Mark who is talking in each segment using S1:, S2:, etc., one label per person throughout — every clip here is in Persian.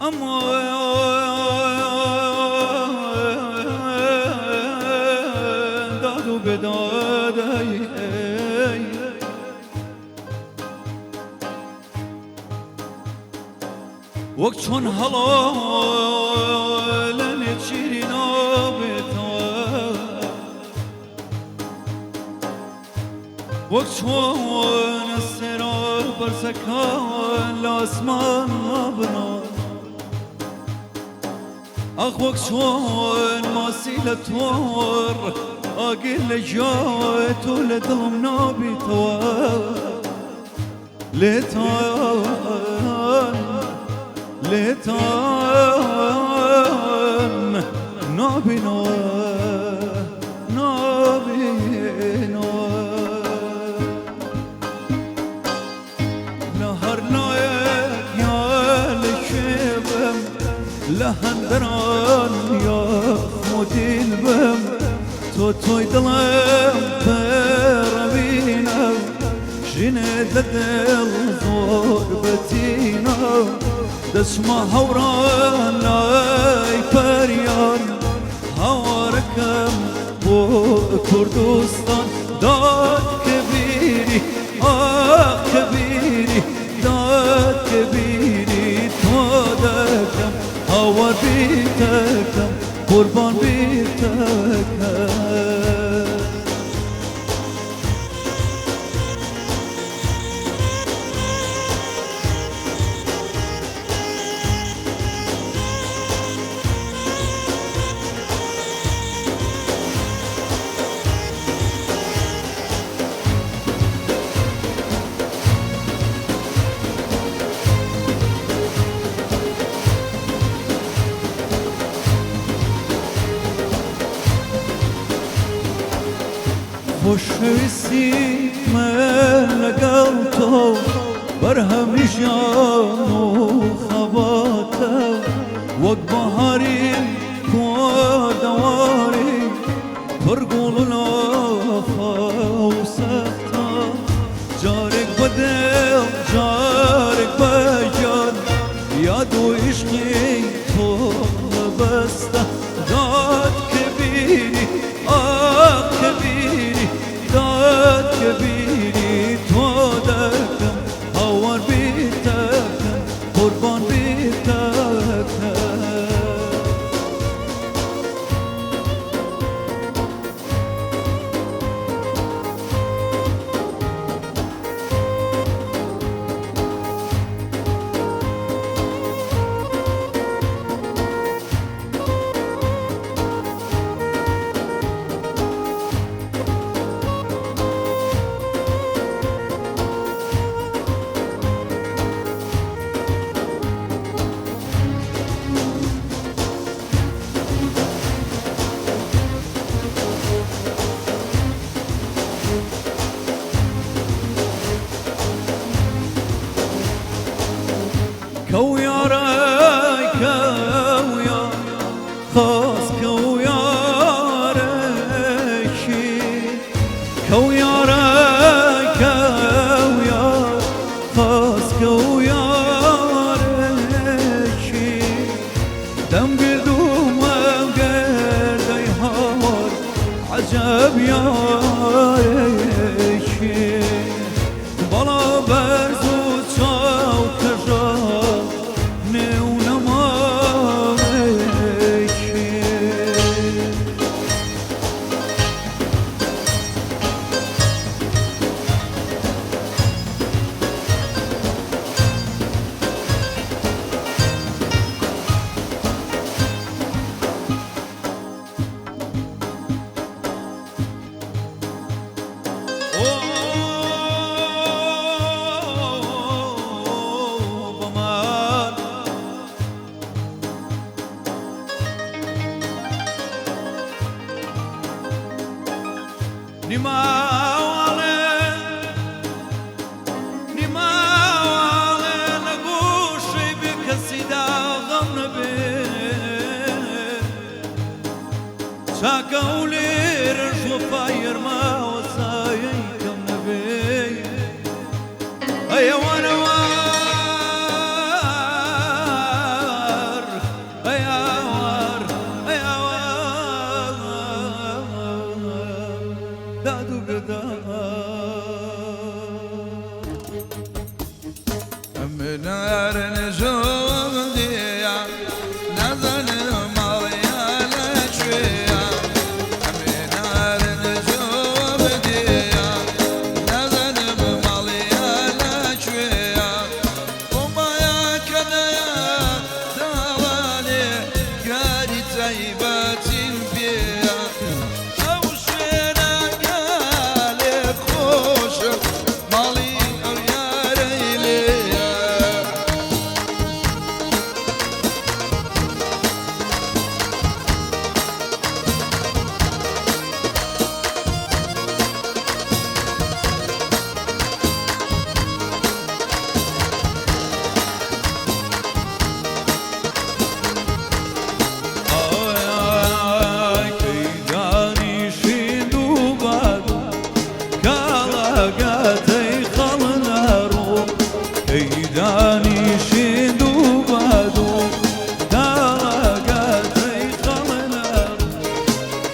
S1: اما داد و بداد وقت چون حلال نچیری نابتا وقت چون السرار برسکان لاسمان مبنا اخ وقت چون ماسیل تور اقل جايت ولدهم نابتا ليتان نابنا لهر لايك يا لشيبم لهندران يا مديل بم توي دلم بربينا جنيد دل غربتينا دسما هوران لاي فريان هواركم بو كردستان داد كبيري كبيري داد كبيري تودكم هوار بيتكم قربان بيتكم خوشویستی من لگلتو بر همیشان و خباتا وقت بهاری دواری پرگول لافا و سختا جارک بدل جارک بجان یاد و عشقی تو بسته داد کبیری كبيري داد كبيري تودكم هوار بيتكم قربان بيتكم كويا راي كويا خاص كويا رشي كويا راي كويا خاص كويا رشي دم قدوم قرد يهار عجب يا رشي بلا برزو تشاو كجار
S2: من نجوم ديا نزل ماليا لشويا من نجوم ديا نزل ماليا لشويا وما يا كنايا دوالي قاري تايبات فيها او شوينا قالي خوش مالي
S1: داني شندو بادو دلقتي خلنا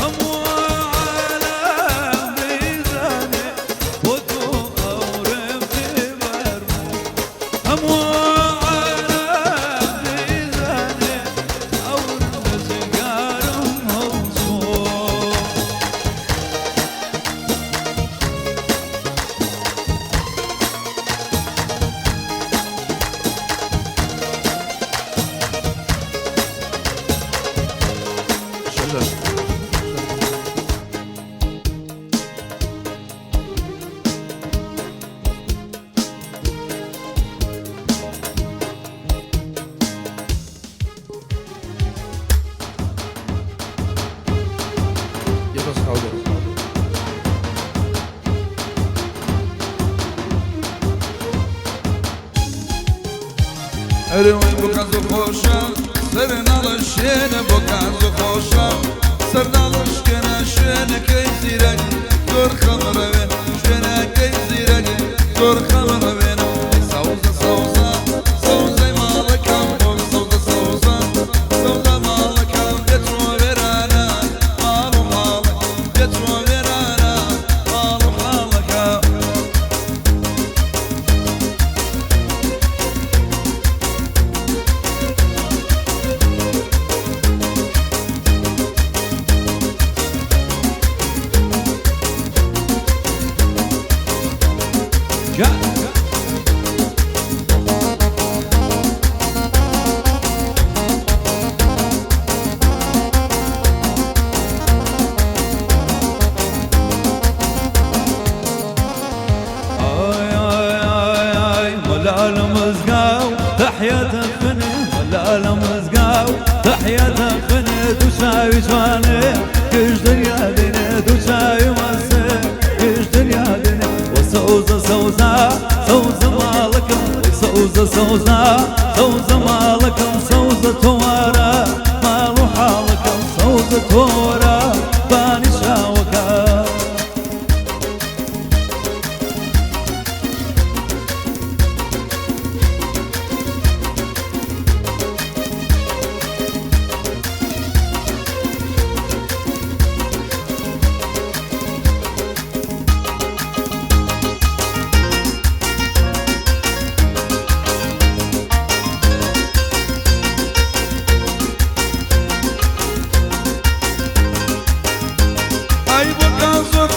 S1: همو على ميزاني ودو أورم تبرمو همو على ميزاني أورم سجارم هوسو
S2: اروي بوكازو خوشا سرنا لشين بوكازو خوشا سرنا لشكنا شين كيزيرك دور خمروين شين كيزيرك دور خمروين سوزا سوزا سوزا مالكم سوزا سوزا سوزا مالكم بيترو فيرانا مالو حالك بيترو فيرانا مالو حالك
S1: تحياتك خني ولا لمزقاو تحياتك خني تساوي سواني كش دريا ديني تساوي مسي كش دريا ديني وسوزة سوزة سوزة مالكم سوزة سوزة سوزة مالكم سوزة توارا مالو حالكم سوزة تورا باني شاوكا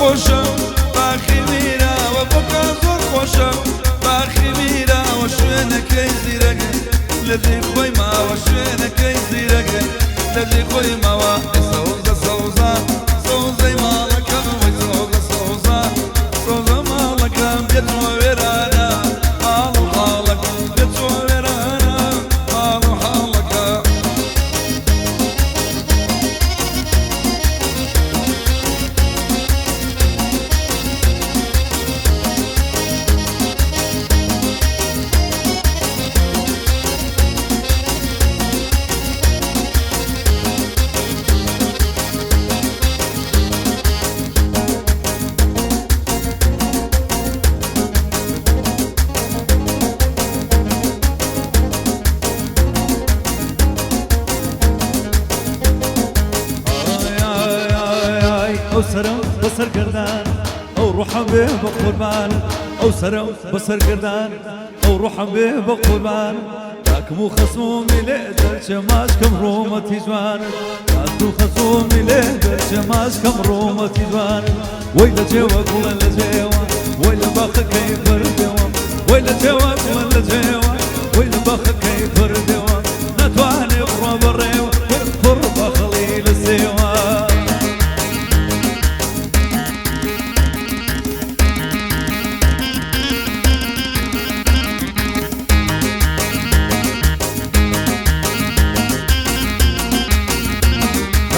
S2: خوشم باخی میرا و بکا زور خوشم باخی میرا و شوینه کی زیرگه لذی خوی ما و شوینه کی زیرگه لذی خوی ما و سوزا سوزا سوزا مالکم و سوزا سوزا سوزا مالکم بیتو ویرانا مالو حالک بیتو ویرانا مالو حالک
S1: او سرم بسر کردن او روحم به بقربان او سرم بسر قردان او روحم به بقربان تاكمو خصومي ليدر شماش كم رومتي جوان تاكمو خصومي ليدر شماش كم رومتي جوان ويلا جوا كل جوا ويلا باخ كيف الدوام ويلا جوا كل جوا ويلا باخ كيف الدوام نتواني قرب الريوة قرب خليل السوا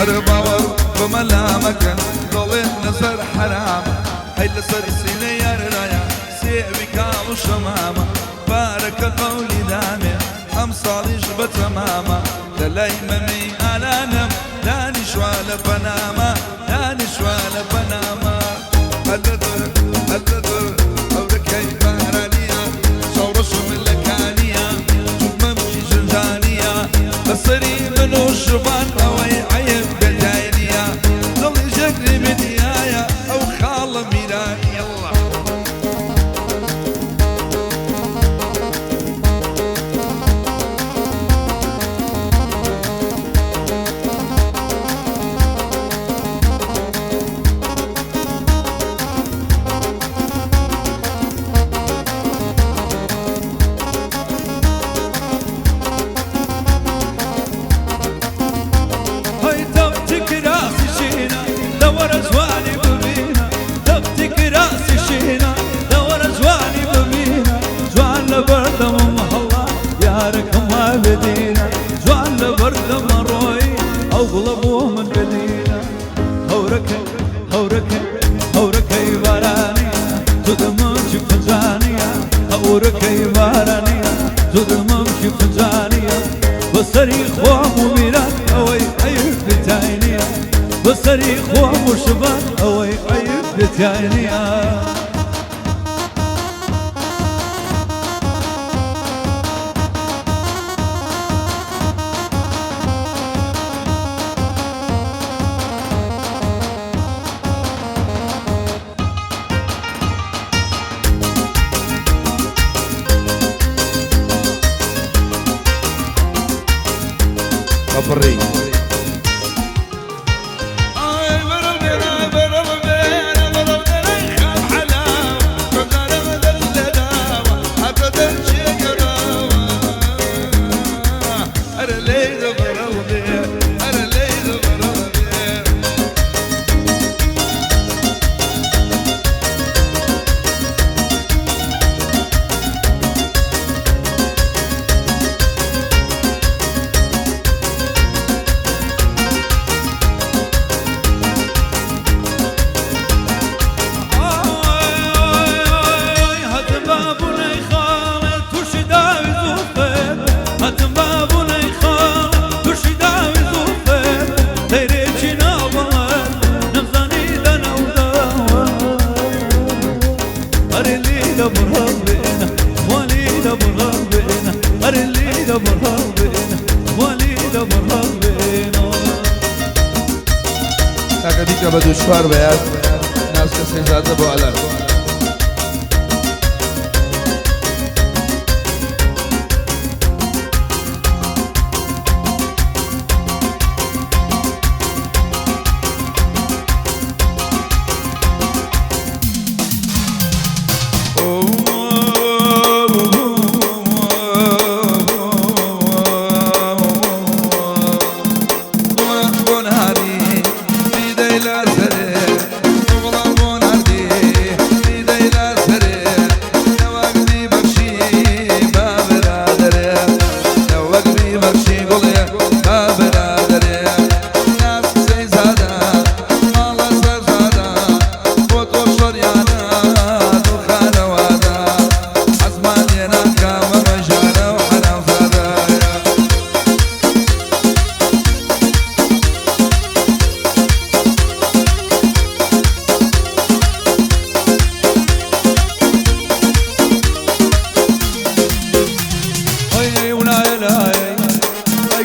S2: هرباور بملامك ضلين نصر حرام هاي لصر سيني يا رايا سيبك وشمامة بارك قولي دامي أمصاليش بتماما دلاي ممي ألانم داني شوال بناما داني شوال بناما هلدر هلدر أورك هاي بهرانية شورش من لكانية شوف ممشي جنجانية بصري منو الشبان أوي عيب بداينية ضلي جري بديايا أو خالة ميراني يلا
S1: بدينا جوان لبرد مروي او قلبوه من بدينا هوركي هوركي هوركي بارانيا تدممشي فنجانيا هوركي بارانيا تدممشي فنجانيا بصري خوام وميران اوي عيب بتاينيا بصري خوام وشبان اوي عيب بتاينيا
S2: خبري که به دشوار باید ناز کسی زاده با علم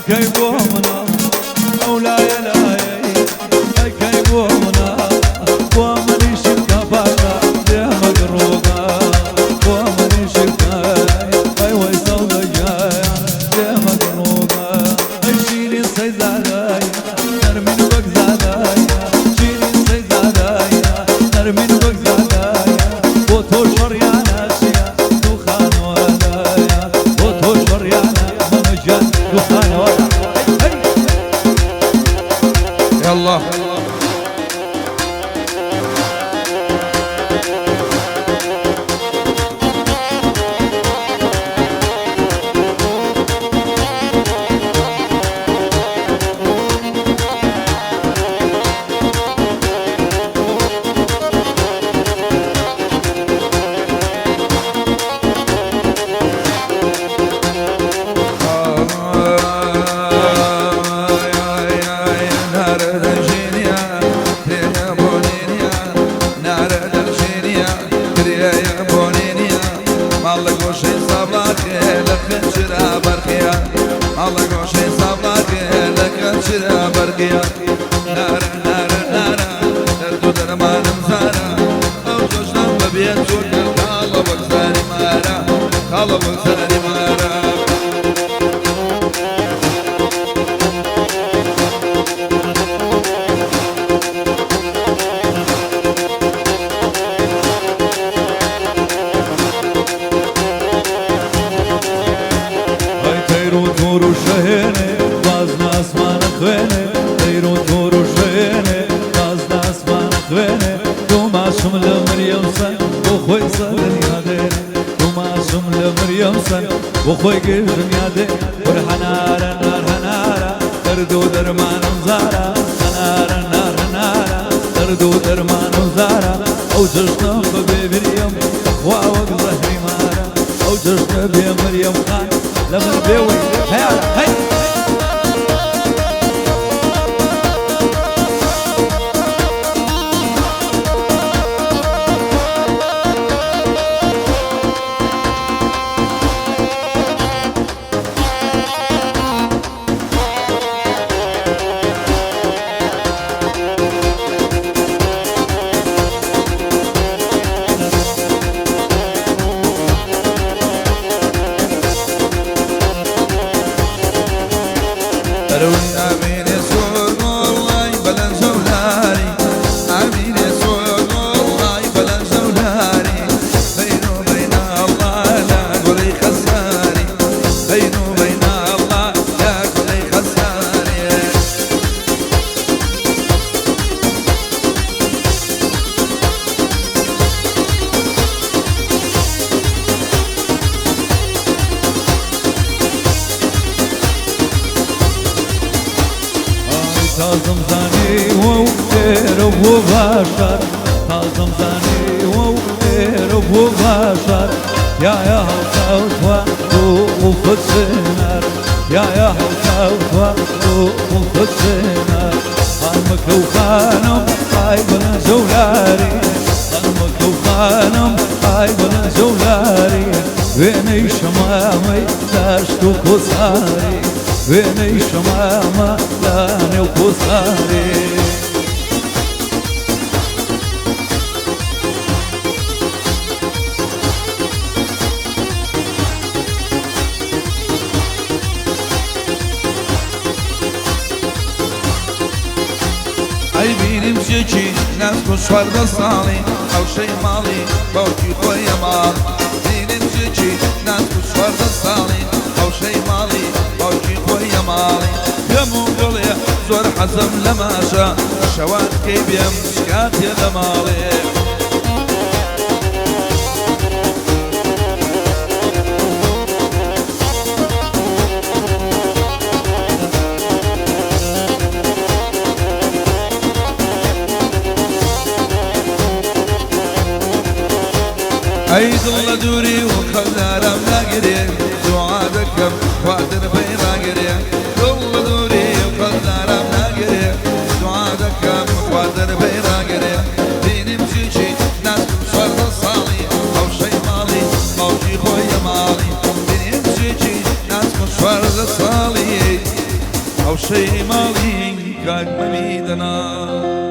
S2: كيبومنا مولاي لاي كيبومنا ومنيش الكفاكا لخنشرا برقيا الله قوشي صبلاك لخنشرا برقيا نارا نارا نارا دردو درمان مزارا او جوشنا ببيت جوكر خالا وكساري مارا خالا وكساري مارا
S1: وخوي قلبن يادي ورحنارا نار هنارا تردو درمان وزارا هنارا نار هنارا تردو درمان وزارا او جشنا ببيبريم واوك ظهري مارا او جشنا بمريم خان لمن بيوي هيا هيا تازم زاني وغير وبشر تازم زاني وغير وبشر يا هوتوا وفتنر يا هوتوا وفتنر خانمك وخانم قايبن زولاري خانمك وخانم قايبن زولاري ويني شمامي داشتو كساري ويني شمامة لاني وكساري
S2: اي بيني مشيكي ناس كشفر دصالي او شي مالي باوكي خويا مال بيني مشيكي ناس كشفر دصالي او شي مالي باوكي خويا مالي يا مونغوليا زور حزم لماشا شوان كيبيا مشكاتي لمالي اي ظل دوري وخلارم لاقري دعادكم وادر بيراقري ظل دوري وخلارم لاقري دعادكم وادر بيراقري ديني مشيشي ناس فرد صالي او شي مالي او شي خويا مالي ديني مشيشي ناس فرد صالي او شي مالي كاك مميدنا